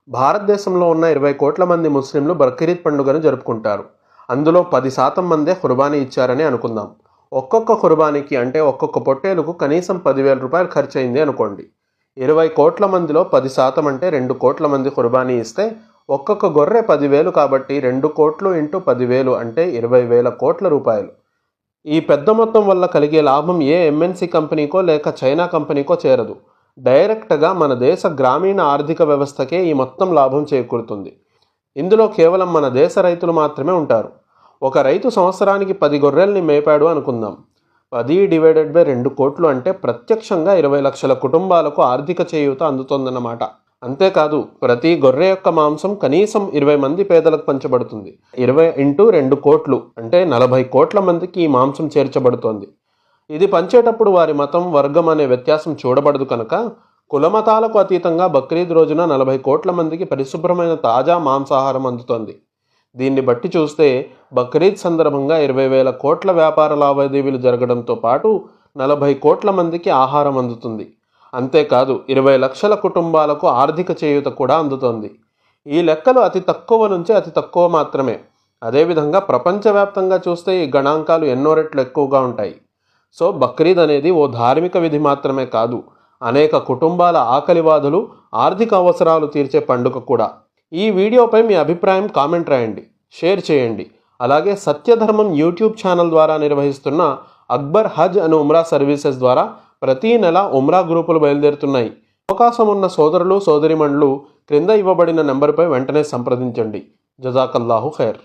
భారతదేశంలో ఉన్న 20 కోట్ల మంది ముస్లింలు బక్రీద్ పండుగను జరుపుకుంటారు. అందులో 10% మందే ఖుర్బానీ ఇచ్చారని అనుకుందాం. ఒక్కొక్క ఖుర్బానీకి అంటే ఒక్కొక్క పొట్టేలుకు కనీసం 10,000 రూపాయలు ఖర్చయింది అనుకోండి. 20 కోట్ల మందిలో 10% అంటే 2 కోట్ల మంది ఖుర్బానీ ఇస్తే ఒక్కొక్క గొర్రె 10,000 కాబట్టి 2 కోట్లు ఇంటూ 10,000 అంటే 20,000 కోట్ల రూపాయలు. ఈ పెద్ద మొత్తం వల్ల కలిగే లాభం ఏ ఎంఎన్సీ కంపెనీకో లేక చైనా కంపెనీకో చేరదు. డైరెక్ట్గా మన దేశ గ్రామీణ ఆర్థిక వ్యవస్థకే ఈ మొత్తం లాభం చేకూరుతుంది. ఇందులో కేవలం మన దేశ రైతులు మాత్రమే ఉంటారు. ఒక రైతు సంవత్సరానికి 10 గొర్రెల్ని మేపాడు అనుకుందాం. 10/2 కోట్లు అంటే ప్రత్యక్షంగా 20 లక్షల కుటుంబాలకు ఆర్థిక చేయూత అందుతోందన్నమాట. అంతేకాదు, ప్రతి గొర్రె యొక్క మాంసం కనీసం 20 మంది పేదలకు పంచబడుతుంది. 20 × 2 కోట్లు అంటే 40 కోట్ల మందికి ఈ మాంసం చేర్చబడుతోంది. ఇది పంచేటప్పుడు వారి మతం, వర్గం అనే వ్యత్యాసం చూడబడదు కనుక కులమతాలకు అతీతంగా బక్రీద్ రోజున 40 కోట్ల మందికి పరిశుభ్రమైన తాజా మాంసాహారం అందుతోంది. దీన్ని బట్టి చూస్తే బక్రీద్ సందర్భంగా 20,000 కోట్ల వ్యాపార లావాదేవీలు జరగడంతో పాటు 40 కోట్ల మందికి ఆహారం అందుతుంది. అంతేకాదు 20 లక్షల కుటుంబాలకు ఆర్థిక చేయూత కూడా అందుతోంది. ఈ లెక్కలు అతి తక్కువ నుంచి అతి తక్కువ మాత్రమే. అదేవిధంగా ప్రపంచవ్యాప్తంగా చూస్తే ఈ గణాంకాలు ఎన్నో రెట్లు ఎక్కువగా ఉంటాయి. సో బక్రీద్ అనేది ఓ ధార్మిక విధి మాత్రమే కాదు, అనేక కుటుంబాల ఆకలివాదులు, ఆర్థిక అవసరాలు తీర్చే పండుగ కూడా. ఈ వీడియోపై మీ అభిప్రాయం కామెంట్ రాయండి, షేర్ చేయండి. అలాగే సత్యధర్మం యూట్యూబ్ ఛానల్ ద్వారా నిర్వహిస్తున్న అక్బర్ హజ్ అండ్ ఉమ్రా సర్వీసెస్ ద్వారా ప్రతి నెల ఉమ్రా గ్రూపులు బయలుదేరుతున్నాయి. అవకాశం ఉన్న సోదరులు సోదరిమణులు క్రింద ఇవ్వబడిన నెంబర్పై వెంటనే సంప్రదించండి. జజాకల్లాహు ఖైర్.